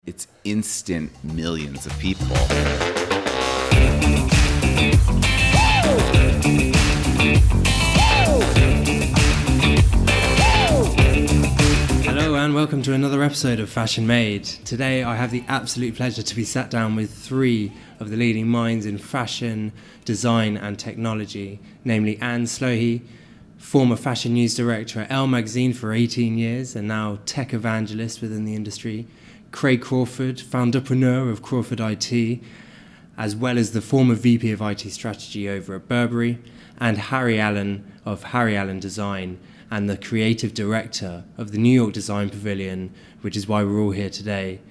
It's instant millions of people. Hello and welcome to another episode of Fashion Made. Today I have the absolute pleasure to be sat down with three of the leading minds in fashion, design and technology, namely Anne Slowey, former fashion news director at Elle magazine for 18 years and now tech evangelist within the industry, Craig Crawford, founderpreneur of Crawford IT, as well as the former VP of IT strategy over at Burberry, and Harry Allen of Harry Allen Design and the creative director of the New York Design Pavilion, which is why we're all here today.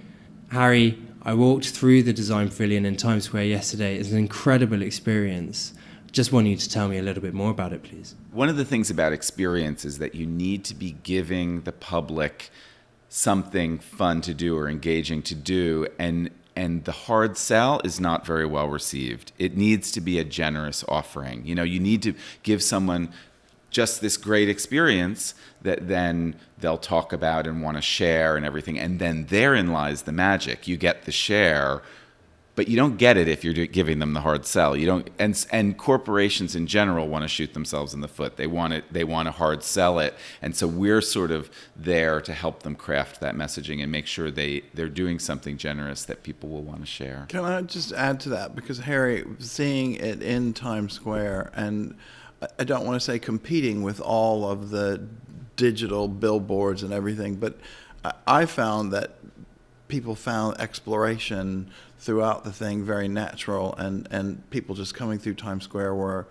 Harry, I walked through the Design Pavilion in Times Square yesterday. It's an incredible experience. Just want you to tell me a little bit more about it, please. One of the things about experience is that you need to be giving the public something fun to do or engaging to do, and the hard sell is not very well received. It needs to be a generous offering. You know, you need to give someone just this great experience that then they'll talk about and want to share and everything, and then therein lies the magic. You get the share, but you don't get it if you're giving them the hard sell. You don't, and corporations in general want to shoot themselves in the foot. They want to hard sell it, and so we're sort of there to help them craft that messaging and make sure they're doing something generous that people will want to share. Can I just add to that? Because Harry, seeing it in Times Square, and I don't want to say competing with all of the digital billboards and everything, but I found that people found exploration throughout the thing very natural, and people just coming through Times Square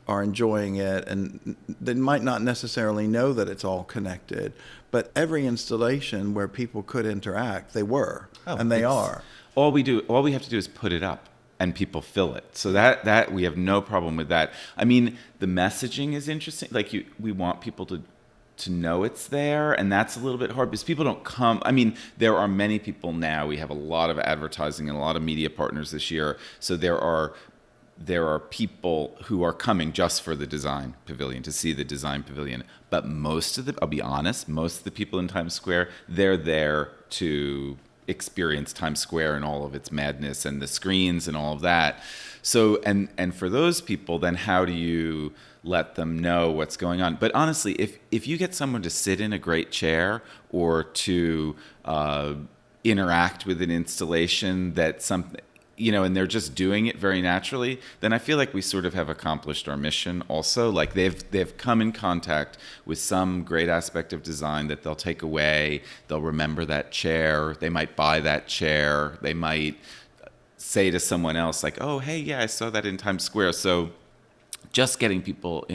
are enjoying it, and they might not necessarily know that it's all connected, but every installation where people could interact, they were, and they are. All we have to do is put it up, and people fill it. So that we have no problem with that. I mean, the messaging is interesting. Like we want people to know it's there, and that's a little bit hard because people don't come. I mean, there are many people now. We have a lot of advertising and a lot of media partners this year. So there are people who are coming just for the Design Pavilion, to see the Design Pavilion. But I'll be honest, most of the people in Times Square, they're there to experience Times Square and all of its madness and the screens and all of that. So, and for those people, then how do you let them know what's going on? But honestly, if you get someone to sit in a great chair or to interact with an installation that something, you know, and they're just doing it very naturally, then I feel like we sort of have accomplished our mission also. Like they've come in contact with some great aspect of design that they'll take away. They'll remember that chair. They might buy that chair. They might say to someone else like, oh, hey, yeah, I saw that in Times Square. So just getting people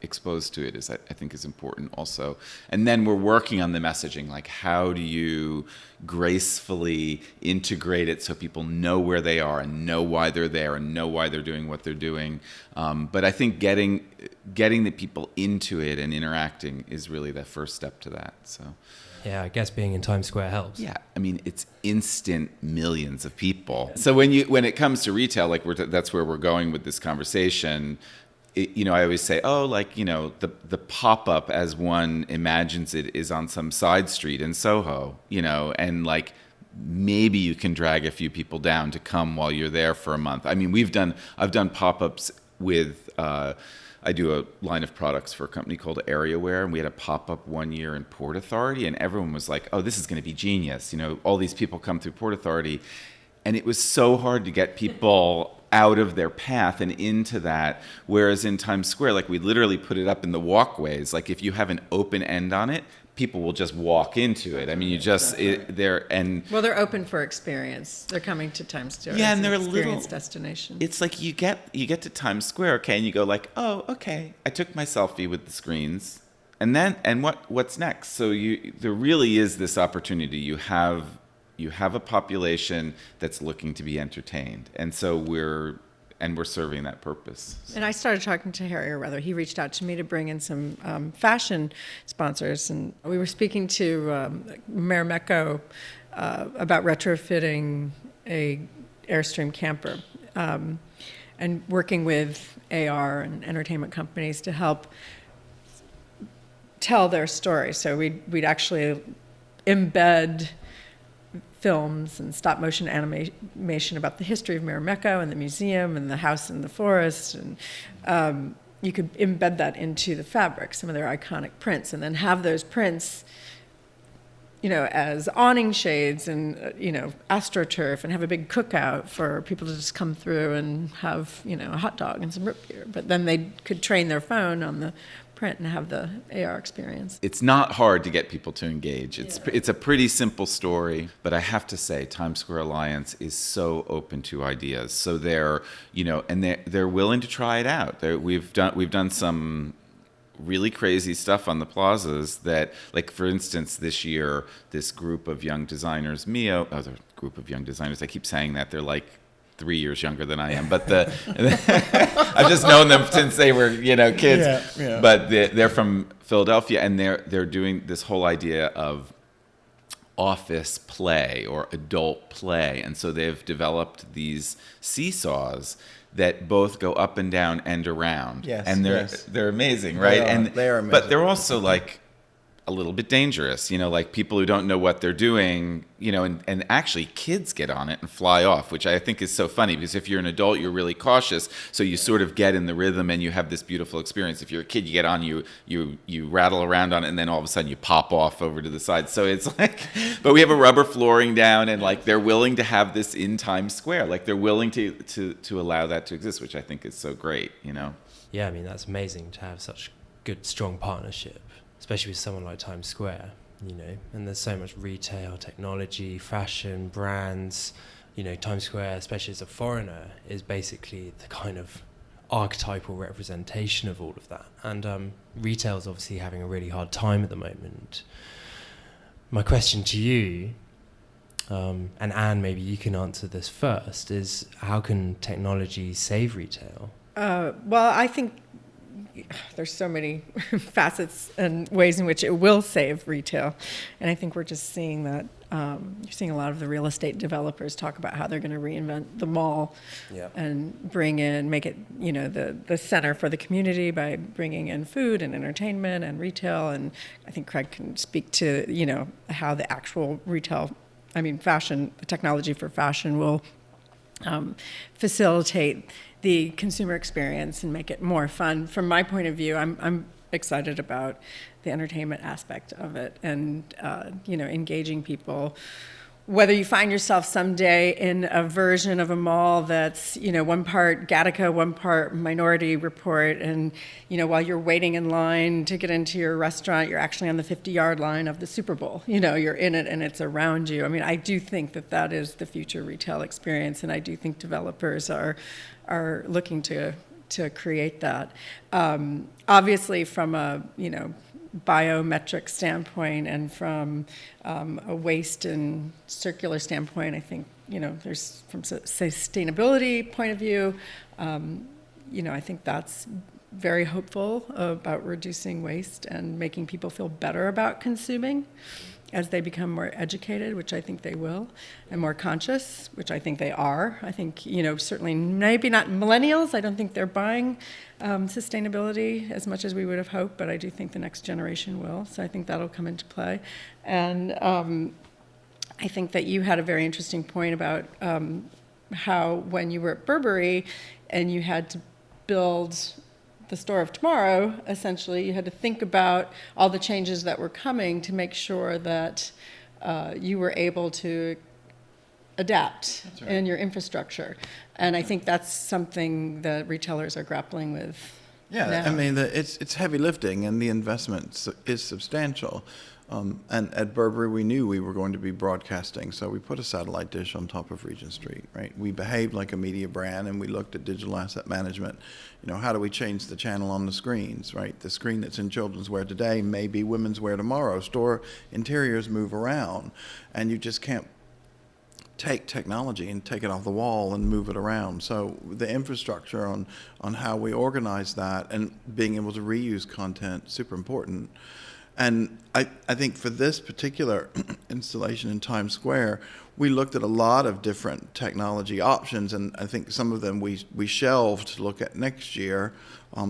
exposed to it I think is important also. And then we're working on the messaging, like how do you gracefully integrate it so people know where they are and know why they're there and know why they're doing what they're doing. But I think getting the people into it and interacting is really the first step to that. So. Yeah, I guess being in Times Square helps. Yeah, I mean, it's instant millions of people. So when it comes to retail, like that's where we're going with this conversation. I always say, the pop-up as one imagines it is on some side street in Soho, and like maybe you can drag a few people down to come while you're there for a month. I mean, I've done pop-ups with. I do a line of products for a company called AreaWear, and we had a pop-up one year in Port Authority, and everyone was like, oh, this is going to be genius. All these people come through Port Authority, and it was so hard to get people out of their path and into that, whereas in Times Square, like we literally put it up in the walkways. Like if you have an open end on it, people will just walk into it. I mean, they're open for experience. They're coming to Times Square. Yeah, as and they're an a little experience destination. It's like you get to Times Square, okay, and you go like, oh, okay, I took my selfie with the screens, and what's next? So there really is this opportunity. You have a population that's looking to be entertained, and so we're serving that purpose. And I started talking to Harry, or rather, he reached out to me to bring in some fashion sponsors, and we were speaking to Mayor Mecco about retrofitting a Airstream camper, and working with AR and entertainment companies to help tell their story. So we'd actually embed films and stop motion animation about the history of Marimekko and the museum and the house in the forest. And you could embed that into the fabric, some of their iconic prints, and then have those prints, as awning shades and, astroturf, and have a big cookout for people to just come through and have, a hot dog and some root beer. But then they could train their phone on the print and have the AR experience. It's not hard to get people to engage. It's a pretty simple story, but I have to say Times Square Alliance is so open to ideas. So they're willing to try it out. We've done some really crazy stuff on the plazas that, like, for instance, this year, this group of young designers, I keep saying that, they're like 3 years younger than I am, but I've just known them since they were, kids. Yeah. But they're from Philadelphia, and they're doing this whole idea of office play or adult play, and so they've developed these seesaws that both go up and down and around. Yes, and they're amazing, right? They are amazing. But they're also like a little bit dangerous, like people who don't know what they're doing, and actually kids get on it and fly off, which I think is so funny, because if you're an adult, you're really cautious, so you sort of get in the rhythm and you have this beautiful experience. If you're a kid, you get on, you rattle around on it, and then all of a sudden you pop off over to the side. So it's like, but we have a rubber flooring down, and like they're willing to have this in Times Square, like they're willing to allow that to exist, which I think is so great, Yeah, I mean, that's amazing to have such good, strong partnership, especially with someone like Times Square, and there's so much retail, technology, fashion, brands. Times Square, especially as a foreigner, is basically the kind of archetypal representation of all of that. And retail's obviously having a really hard time at the moment. My question to you, and Anne, maybe you can answer this first, is how can technology save retail? Well, I think there's so many facets and ways in which it will save retail. And I think we're just seeing that. You're seeing a lot of the real estate developers talk about how they're going to reinvent the mall and make it, the center for the community by bringing in food and entertainment and retail. And I think Craig can speak to, how the actual fashion, the technology for fashion will facilitate the consumer experience and make it more fun. From my point of view, I'm excited about the entertainment aspect of it, and engaging people. Whether you find yourself someday in a version of a mall that's one part Gattaca, one part Minority Report, and while you're waiting in line to get into your restaurant, you're actually on the 50-yard line of the Super Bowl. You're in it and it's around you. I mean, I do think that is the future retail experience, and I do think developers are looking to create that. Obviously, from a biometric standpoint and from a waste and circular standpoint, I think there's, from sustainability point of view, I think that's very hopeful about reducing waste and making people feel better about consuming as they become more educated, which I think they will, and more conscious, which I think they are. I think, certainly maybe not millennials. I don't think they're buying sustainability as much as we would have hoped, but I do think the next generation will. So I think that'll come into play. And I think that you had a very interesting point about how when you were at Burberry and you had to build the store of tomorrow, essentially, you had to think about all the changes that were coming to make sure that you were able to adapt in your infrastructure. And I think that's something that retailers are grappling with. Yeah, now. I mean, it's heavy lifting, and the investment is substantial. And at Burberry, we knew we were going to be broadcasting, so we put a satellite dish on top of Regent Street, right? We behaved like a media brand, and we looked at digital asset management. How do we change the channel on the screens, right? The screen that's in children's wear today may be women's wear tomorrow. Store interiors move around, and you just can't take technology and take it off the wall and move it around. So the infrastructure on how we organize that and being able to reuse content, super important. And I think for this particular installation in Times Square, we looked at a lot of different technology options, and I think some of them we shelved to look at next year.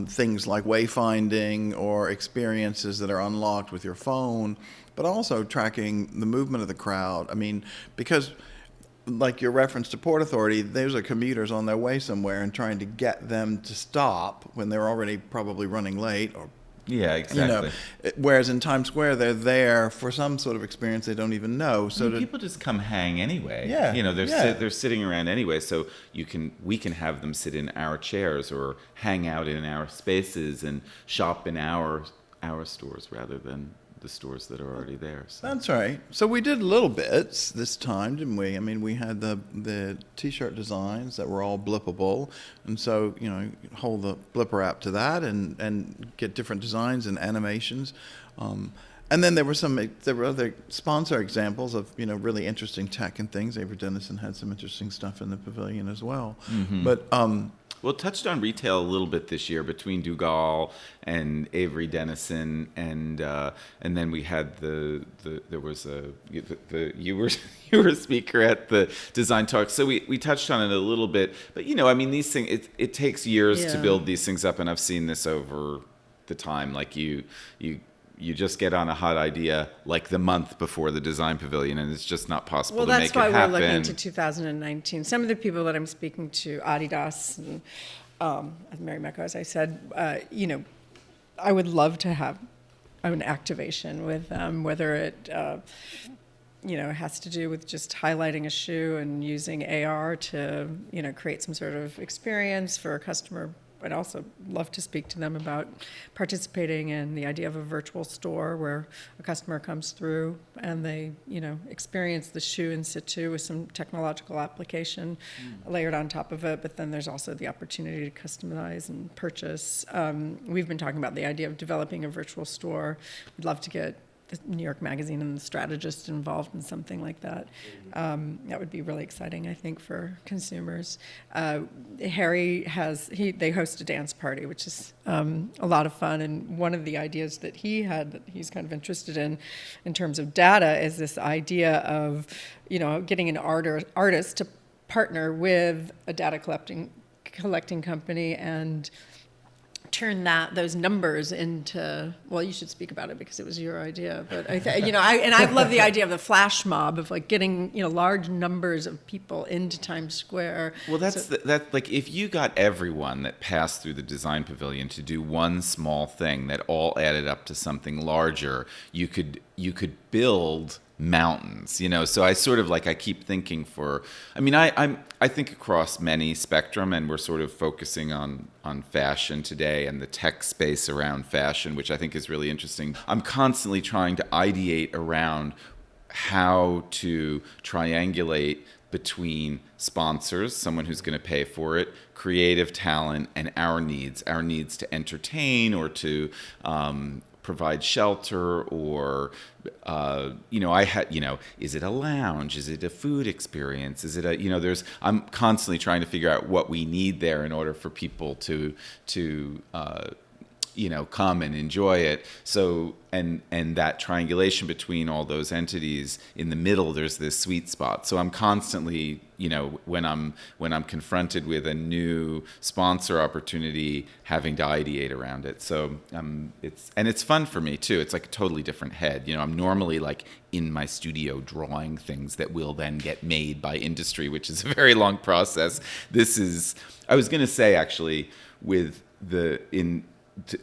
Things like wayfinding or experiences that are unlocked with your phone, but also tracking the movement of the crowd. I mean, because like your reference to Port Authority, those are commuters on their way somewhere and trying to get them to stop when they're already probably running late or Yeah, exactly. whereas in Times Square, they're there for some sort of experience they don't even know. So People just come hang anyway. Yeah, They're sitting around anyway. So we can have them sit in our chairs or hang out in our spaces and shop in our stores rather than the stores that are already there. So. That's right. So we did little bits this time, didn't we? I mean, we had the T-shirt designs that were all blippable, and so hold the Blipper app to that and get different designs and animations. And then there were other sponsor examples of really interesting tech and things. Avery Dennison had some interesting stuff in the pavilion as well. Mm-hmm. But Well, it touched on retail a little bit this year between Dougal and Avery Dennison, and then we had you were a speaker at the design talk, so we touched on it a little bit. But these things it takes years to build these things up, and I've seen this over the time. Like you just get on a hot idea like the month before the design pavilion, and it's just not possible to make it happen. Well, that's why we're looking to 2019. Some of the people that I'm speaking to, Adidas and Mary Mecco, as I said, I would love to have an activation with them, whether it has to do with just highlighting a shoe and using AR to create some sort of experience for a customer. I'd also love to speak to them about participating in the idea of a virtual store where a customer comes through and they, experience the shoe in situ with some technological application layered on top of it. But then there's also the opportunity to customize and purchase. We've been talking about the idea of developing a virtual store. We'd love to get the New York Magazine and the Strategist involved in something like that. That would be really exciting, I think, for consumers. Harry they host a dance party, which is a lot of fun. And one of the ideas that he had that he's kind of interested in terms of data, is this idea of, getting an artist to partner with a data collecting company and turn those numbers into, well, you should speak about it because it was your idea, but I've loved the idea of the flash mob of like getting large numbers of people into Times Square. Well, that's like if you got everyone that passed through the design pavilion to do one small thing that all added up to something larger, you could build mountains, so I sort of I keep thinking I think across many spectrum, and we're sort of focusing on fashion today and the tech space around fashion, which I think is really interesting. I'm constantly trying to ideate around how to triangulate between sponsors, someone who's going to pay for it, creative talent, and our needs to entertain or to provide shelter, or is it a lounge, is it a food experience, is it I'm constantly trying to figure out what we need there in order for people to come and enjoy it. So and that triangulation between all those entities, in the middle there's this sweet spot. So I'm constantly, when I'm confronted with a new sponsor opportunity, having to ideate around it. So it's fun for me too. It's like a totally different head. I'm normally in my studio drawing things that will then get made by industry, which is a very long process. I was going to say actually,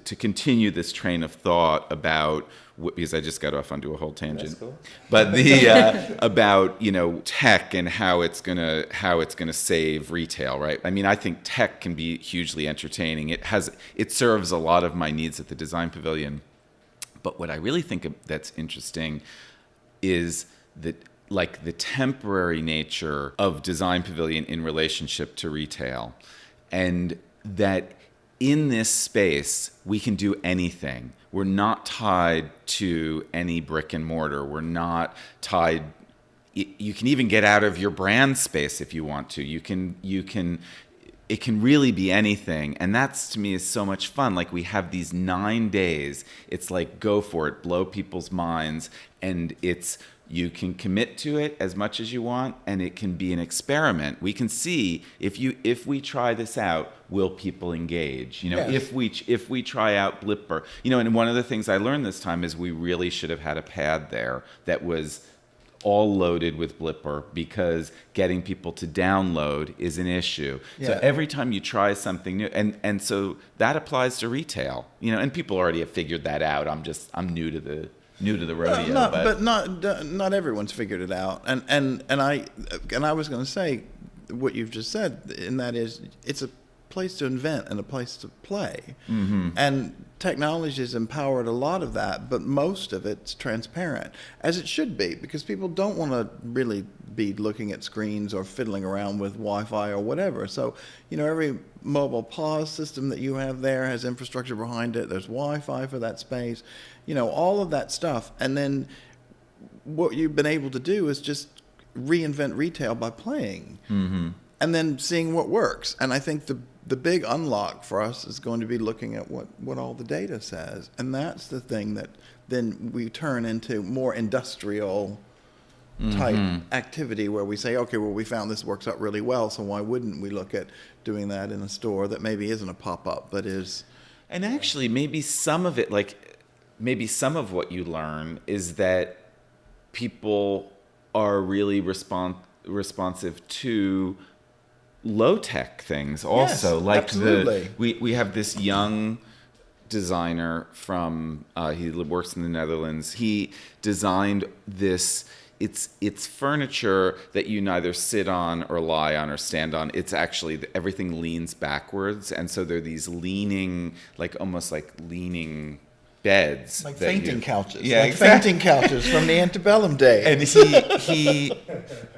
to continue this train of thought about, because I just got off onto a whole tangent, cool. But about tech and how it's gonna save retail, right? I think tech can be hugely entertaining. It serves a lot of my needs at the design pavilion. But what I really think that's interesting is that the temporary nature of design pavilion in relationship to retail, and that in this space, we can do anything. We're not tied to any brick and mortar. We're not tied. You can even get out of your brand space if you want to. You can it can really be anything. And that's, to me, is so much fun. Like, we have these 9 days. It's like, go for it, blow people's minds. And you can commit to it as much as you want, and it can be an experiment. We can see if we try this out, will people engage? Yes. If we try out Blipper, and one of the things I learned this time is we really should have had a pad there that was all loaded with Blipper, because getting people to download is an issue. Yeah. So every time you try something new, and so that applies to retail, and people already have figured that out. I'm new to the rodeo. But not everyone's figured it out. And I was going to say what you've just said, and that is, it's a place to invent and a place to play. Mm-hmm. And technology has empowered a lot of that, but most of it's transparent, as it should be, because people don't want to really be looking at screens or fiddling around with Wi-Fi or whatever. So, every mobile POS system that you have there has infrastructure behind it. There's Wi-Fi for that space, all of that stuff. And then what you've been able to do is just reinvent retail by playing. Mm-hmm. And then seeing what works. And I think the big unlock for us is going to be looking at what all the data says. And that's the thing that then we turn into more industrial type activity, where we say, okay, well, we found this works out really well, so why wouldn't we look at doing that in a store that maybe isn't a pop-up, but is... And actually, maybe some of it, maybe some of what you learn is that people are really responsive to low-tech things also. Yes, like absolutely. We have this young designer from he works in the Netherlands. He designed this. It's furniture that you neither sit on or lie on or stand on. It's actually, everything leans backwards, and so there are these leaning, almost like leaning beds, like fainting couches. Yeah, like exactly. Fainting couches from the antebellum day. And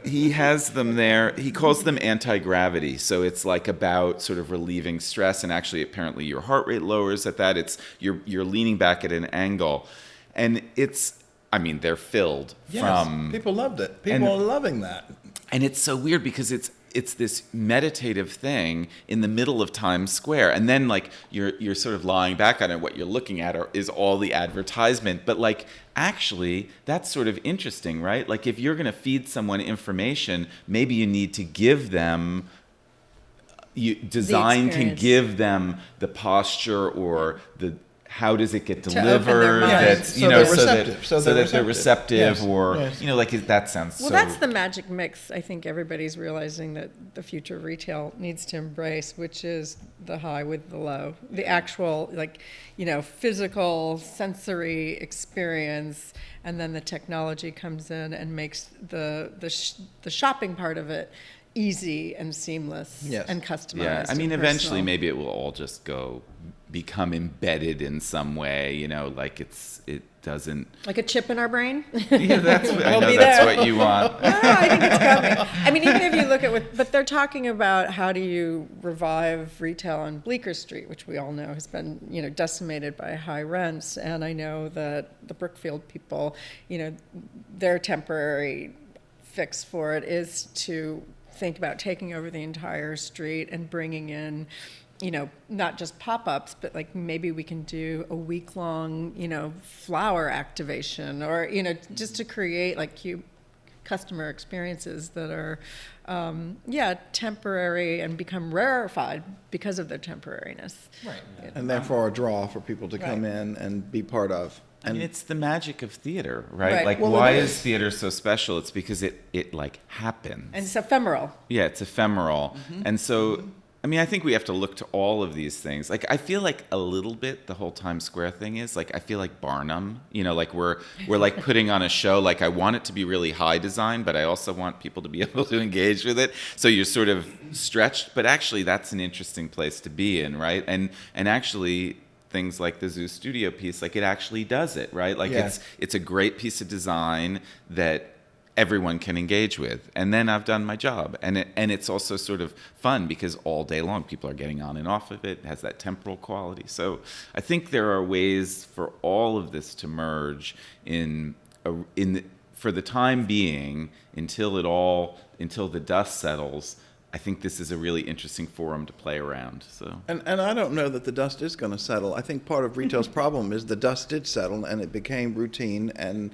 he has them there. He calls them anti-gravity. So it's like about sort of relieving stress, and actually apparently your heart rate lowers at that. You're leaning back at an angle, and they're filled from... People loved it. People are loving that. And it's so weird because it's this meditative thing in the middle of Times Square, and then you're sort of lying back on it. What you're looking at is all the advertisement, but actually that's sort of interesting, right? If you're going to feed someone information, maybe you need to give them... Design can give them the posture or the... How does it get delivered? That's so that they're receptive. Yes. Or that sounds. Well, that's the magic mix. I think everybody's realizing that the future of retail needs to embrace, which is the high with the low, the actual physical sensory experience, and then the technology comes in and makes the shopping part of it easy and seamless and customized. Yeah, eventually personal. maybe it will all just become embedded in some way, it doesn't... Like a chip in our brain? Yeah, that's what you want. No, I think it's coming. Even if you look at but they're talking about how do you revive retail on Bleecker Street, which we all know has been, decimated by high rents. And I know that the Brookfield people, their temporary fix for it is to think about taking over the entire street and bringing in, not just pop-ups, but maybe we can do a week-long, flower activation, or, just to create customer experiences that are, temporary and become rarefied because of their temporariness. Right. And therefore a draw for people to come in and be part of. And it's the magic of theater, right? Why is theater so special? It's because it happens. And it's ephemeral. Yeah, it's ephemeral. Mm-hmm. And so, I think we have to look to all of these things. I feel a little bit the whole Times Square thing is I feel like Barnum. We're putting on a show. I want it to be really high design, but I also want people to be able to engage with it. So you're sort of stretched, but actually that's an interesting place to be in, right? And actually, things like the Zoo Studio piece, it actually does it, right? It's a great piece of design that everyone can engage with, and then I've done my job. And it's also sort of fun because all day long people are getting on and off of it. It has that temporal quality. So I think there are ways for all of this to merge for the time being until the dust settles. I think this is a really interesting forum to play around. So And I don't know that the dust is going to settle. I think part of retail's problem is the dust did settle and it became routine and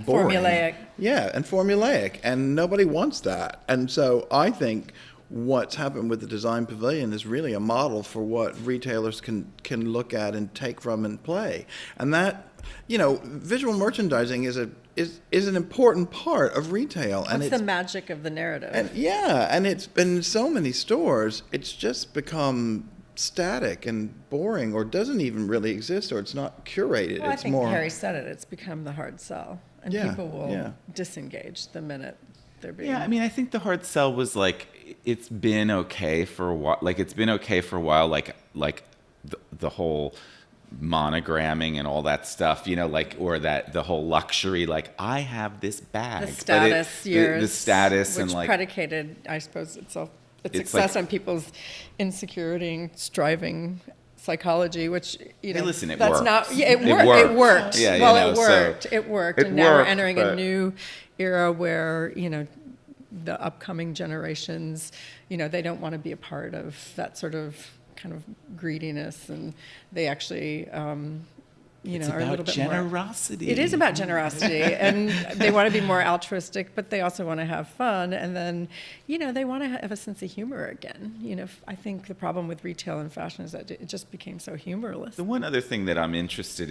boring. Formulaic. Yeah, and formulaic, and nobody wants that. And so I think what's happened with the Design Pavilion is really a model for what retailers can look at and take from and play. And that, visual merchandising is an important part of retail. And It's the magic of the narrative. and it's been in so many stores, it's just become static and boring, or doesn't even really exist, or it's not curated. Well, I it's think more. Harry said it. It's become the hard sell, and Yeah, people will yeah. disengage the minute they're being. yeah, I mean, I think the hard sell was like it's been okay for a while. Like it's been okay for a while. Like the whole monogramming and all that stuff, or that the whole luxury, like I have this bag. the status years, the status, which and like predicated, I suppose, its It's success like- on people's insecurity, striving psychology, which Hey, listen, it that's worked. not. Yeah, it It worked. worked. It worked. Yeah, well, so it worked. It worked, it and now we're worked, entering a but- new era where the upcoming generations, they don't want to be a part of that sort of kind of greediness, and they actually. it's are a little about bit generosity. It is about generosity, and they want to be more altruistic, but they also want to have fun, and then, they want to have a sense of humor again. I think the problem with retail and fashion is that it just became so humorless. The one other thing that I'm interested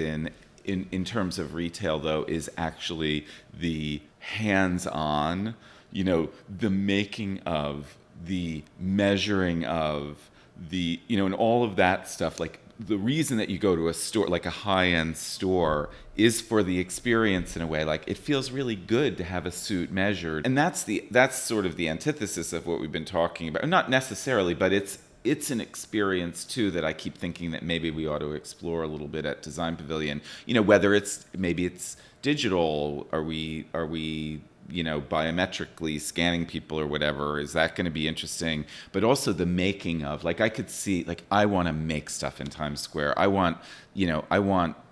in terms of retail, though, is actually the hands-on, the making of, the measuring of, and all of that stuff. Like the reason that you go to a store, like a high-end store, is for the experience in a way. Like it feels really good to have a suit measured, and that's sort of the antithesis of what we've been talking about. Not necessarily, but it's an experience too that I keep thinking that maybe we ought to explore a little bit at Design Pavilion. Whether it's digital, are we biometrically scanning people or whatever, is that going to be interesting? But also the making of, like I could see, like I want to make stuff in Times Square. I want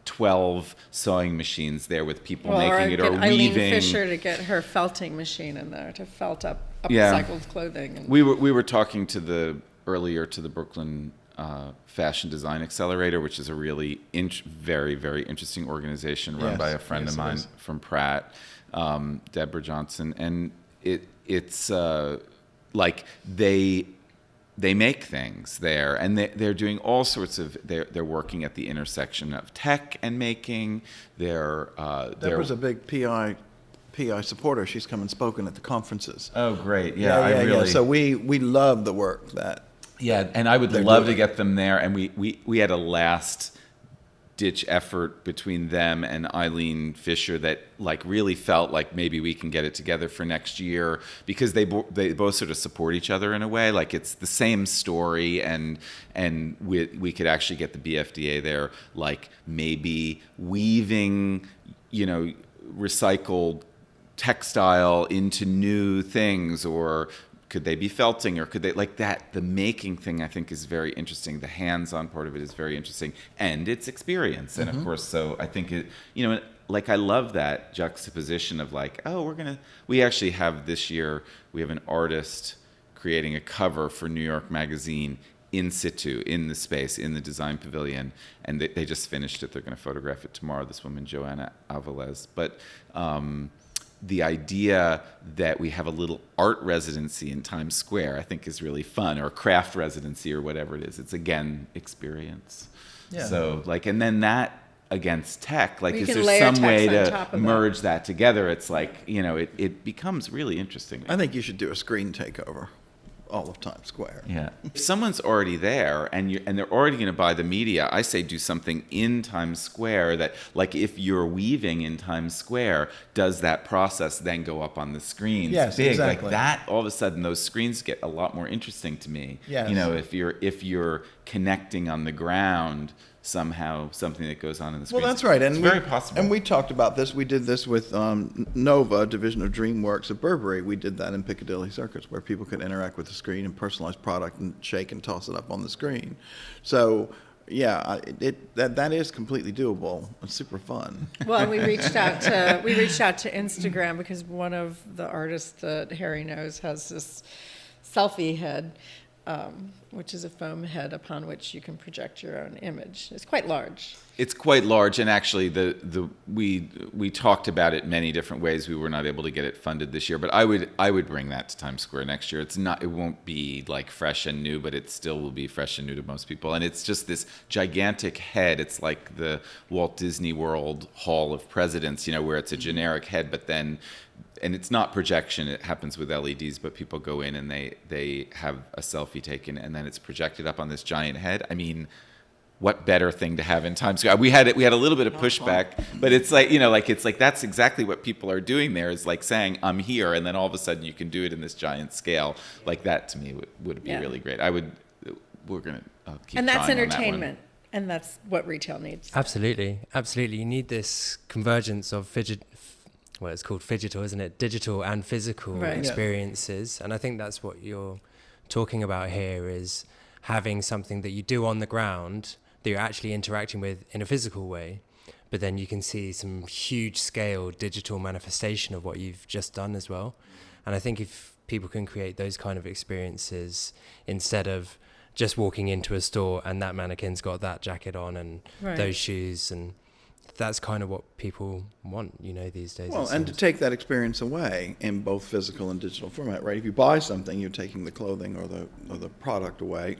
12 sewing machines there with people making it, or get Eileen weaving. Fisher to get her felting machine in there to felt up Yeah. upcycled clothing. And We were talking earlier to the Brooklyn Fashion Design Accelerator, which is a really very, very interesting organization run Yes, by a friend yes, of it mine is. from Pratt, Deborah Johnson, and it's like they make things there, and they're doing all sorts of. They're working at the intersection of tech and making. Deborah's a big PI supporter. She's come and spoken at the conferences. Oh, great! I really. So we love the work that. Yeah, and I would They're love doing. to get them there. And we had a last-ditch effort between them and Eileen Fisher that like really felt like maybe we can get it together for next year, because they both sort of support each other in a way. Like it's the same story, and we could actually get the BFDA there, like maybe weaving, recycled textile into new things, or could they be felting, or could they, like that, the making thing I think is very interesting. The hands-on part of it is very interesting, and it's experience. And of course, so I think it, like I love that juxtaposition of like, oh, we actually have this year, we have an artist creating a cover for New York Magazine in situ, in the space, in the Design Pavilion, and they just finished it. They're going to photograph it tomorrow, this woman, Joanna Alvarez. But the idea that we have a little art residency in Times Square, I think is really fun, or craft residency, or whatever it is. It's, again, experience. Yeah. So, like, and then that against tech, like, We is can there layer some way text on to top of that. merge that together? It's like, it becomes really interesting. I think you should do a screen takeover, all of Times Square. Yeah. If someone's already there and they're already going to buy the media, I say do something in Times Square that, like, if you're weaving in Times Square, does that process then go up on the screens? Yes, big exactly. like that? All of a sudden, those screens get a lot more interesting to me. Yes. If you're connecting on the ground somehow, something that goes on in the screen. Well, that's right. And it's very possible. And we talked about this. We did this with Nova, division of DreamWorks of Burberry. We did that in Piccadilly Circus, where people could interact with the screen and personalize product and shake and toss it up on the screen. So, yeah, that is completely doable. It's super fun. Well, we reached out to Instagram because one of the artists that Harry knows has this selfie head, which is a foam head upon which you can project your own image. It's quite large. It's quite large, and actually, we talked about it many different ways. We were not able to get it funded this year, but I would bring that to Times Square next year. It won't be like fresh and new, but it still will be fresh and new to most people. And it's just this gigantic head. It's like the Walt Disney World Hall of Presidents, where it's a generic head, but then. And it's not projection, it happens with LEDs, but people go in and they have a selfie taken and then it's projected up on this giant head. I mean, what better thing to have in Times Square? We had a little bit of pushback, but it's like, that's exactly what people are doing there, is like saying, I'm here, and then all of a sudden you can do it in this giant scale. Like that to me would be really great. I'll keep And that's trying on that one. entertainment. And that's what retail needs. Absolutely. You need this convergence of it's called phygital, isn't it? Digital and physical experiences. And I think that's what you're talking about here, is having something that you do on the ground that you're actually interacting with in a physical way, but then you can see some huge scale digital manifestation of what you've just done as well. And I think if people can create those kind of experiences instead of just walking into a store and that mannequin's got that jacket on and those shoes, and that's kind of what people want, these days. Well, and to take that experience away in both physical and digital format, right? If you buy something, you're taking the clothing or the product away,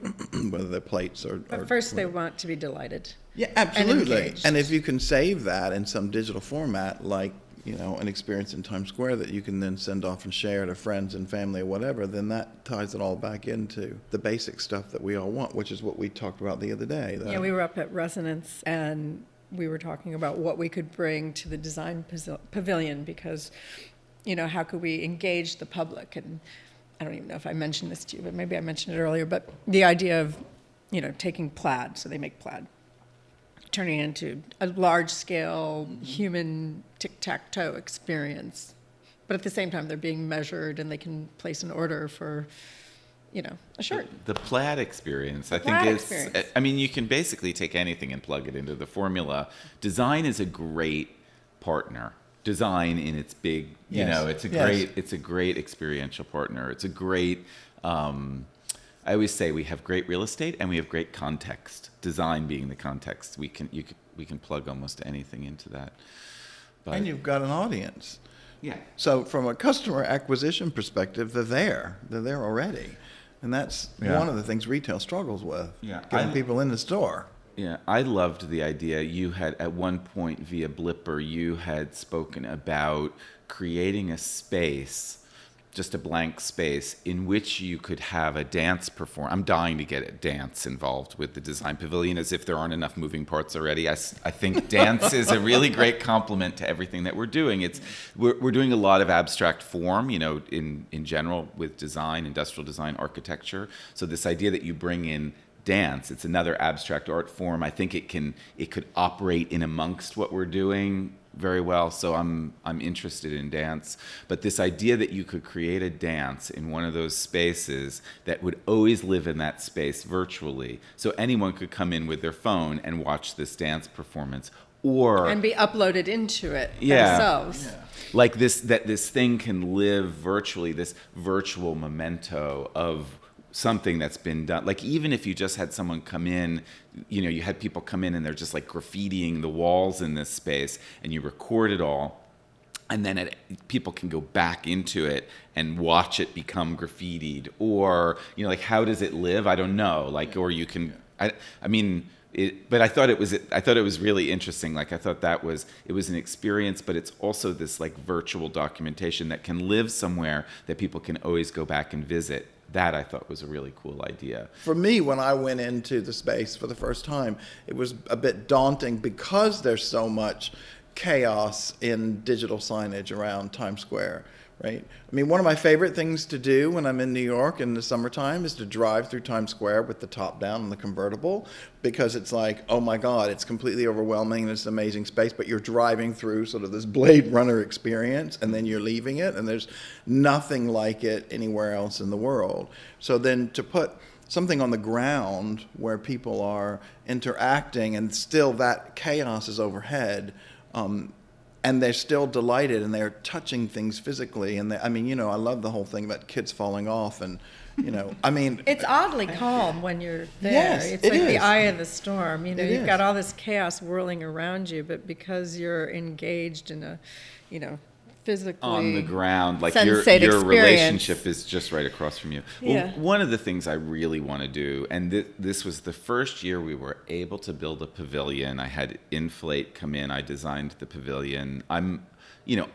whether they're plates or. But first, they want to be delighted. Yeah, absolutely. And if you can save that in some digital format, like an experience in Times Square that you can then send off and share to friends and family or whatever, then that ties it all back into the basic stuff that we all want, which is what we talked about the other day. Yeah, we were up at Resonance and we were talking about what we could bring to the design pavilion, because, how could we engage the public? And I don't even know if I mentioned this to you, but maybe I mentioned it earlier, but the idea of, taking plaid, so they make plaid, turning it into a large-scale human tic-tac-toe experience. But at the same time, they're being measured and they can place an order for, a shirt. The plaid experience, I think, is, I mean, you can basically take anything and plug it into the formula. Design is a great partner. Design in its big, it's a great experiential partner. It's a great, I always say we have great real estate and we have great context. Design being the context, we can plug almost anything into that. But, and you've got an audience. Yeah. So from a customer acquisition perspective, they're there already. And that's one of the things retail struggles with, getting people in the store. Yeah, I loved the idea. You had, at one point via Blipper, you had spoken about creating a space, just a blank space, in which you could have a dance perform. I'm dying to get a dance involved with the Design Pavilion, as if there aren't enough moving parts already. I think dance is a really great complement to everything that we're doing. We're doing a lot of abstract form, in general, with design, industrial design, architecture. So this idea that you bring in dance, it's another abstract art form. I think it could operate in amongst what we're doing very well. So I'm interested in dance, but this idea that you could create a dance in one of those spaces that would always live in that space virtually, so anyone could come in with their phone and watch this dance performance, and be uploaded into it themselves. Yeah. Like this thing can live virtually, this virtual memento of something that's been done. Like, even if you just had someone come in, you had people come in and they're just like graffitiing the walls in this space, and you record it all, and then people can go back into it and watch it become graffitied, or how does it live? I don't know. Or you can. But I thought it was really interesting. Like, I thought it was an experience, but it's also this like virtual documentation that can live somewhere that people can always go back and visit. That I thought was a really cool idea. For me, when I went into the space for the first time, it was a bit daunting because there's so much chaos in digital signage around Times Square, right? I mean, one of my favorite things to do when I'm in New York in the summertime is to drive through Times Square with the top down and the convertible, because it's like, oh my God, it's completely overwhelming and it's an amazing space, but you're driving through sort of this Blade Runner experience and then you're leaving it, and there's nothing like it anywhere else in the world. So then to put something on the ground where people are interacting and still that chaos is overhead, and they're still delighted, and they're touching things physically. And I mean, I love the whole thing about kids falling off, and I mean, It's oddly calm when you're there. Yes, It's it like the is. eye of the storm. It You've is. got all this chaos whirling around you, but because you're engaged in a, physically on the ground, like your sensate experience. relationship is just right across from you. Yeah. Well, one of the things I really want to do, and this was the first year we were able to build a pavilion. I had Inflate come in. I designed the pavilion. I'm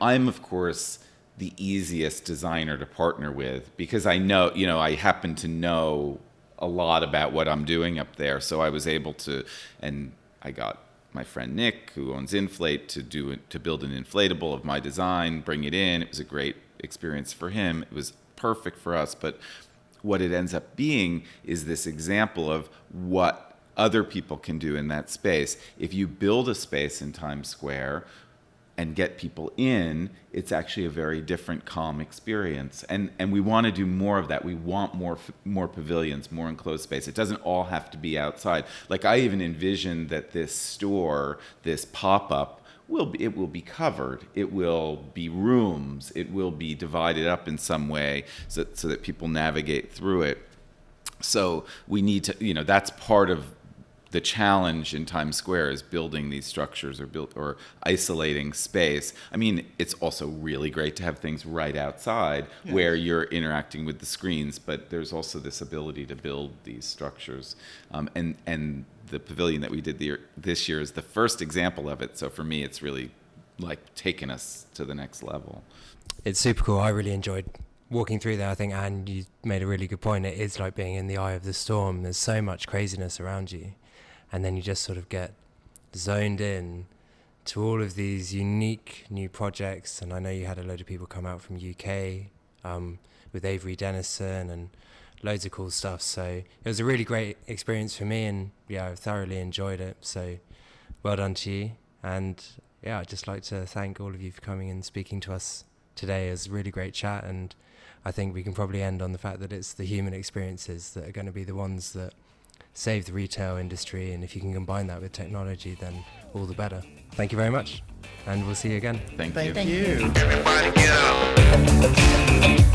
of course the easiest designer to partner with because I know, I happen to know a lot about what I'm doing up there. So I was able to, and I got my friend Nick, who owns Inflate, to build an inflatable of my design, bring it in. It was a great experience for him. It was perfect for us. But what it ends up being is this example of what other people can do in that space. If you build a space in Times Square and get people in, it's actually a very different, calm experience. And we want to do more of that. We want more pavilions, more enclosed space. It doesn't all have to be outside. Like I even envisioned that this store, this pop-up, it will be covered. It will be rooms. It will be divided up in some way so that people navigate through it. So we need to, that's part of the challenge in Times Square is building these structures or isolating space. I mean, it's also really great to have things right outside where you're interacting with the screens, but there's also this ability to build these structures. And the pavilion that we did this year is the first example of it. So for me, it's really like taken us to the next level. It's super cool. I really enjoyed walking through there, I think, and you made a really good point. It is like being in the eye of the storm. There's so much craziness around you. And then you just sort of get zoned in to all of these unique new projects. And I know you had a load of people come out from UK with Avery Dennison and loads of cool stuff. So it was a really great experience for me, and I thoroughly enjoyed it. So well done to you. And I'd just like to thank all of you for coming and speaking to us today. It was a really great chat, and I think we can probably end on the fact that it's the human experiences that are going to be the ones that save the retail industry, and if you can combine that with technology, then all the better. Thank you very much, and we'll see you again. Thank you. Thank you. Everybody get up.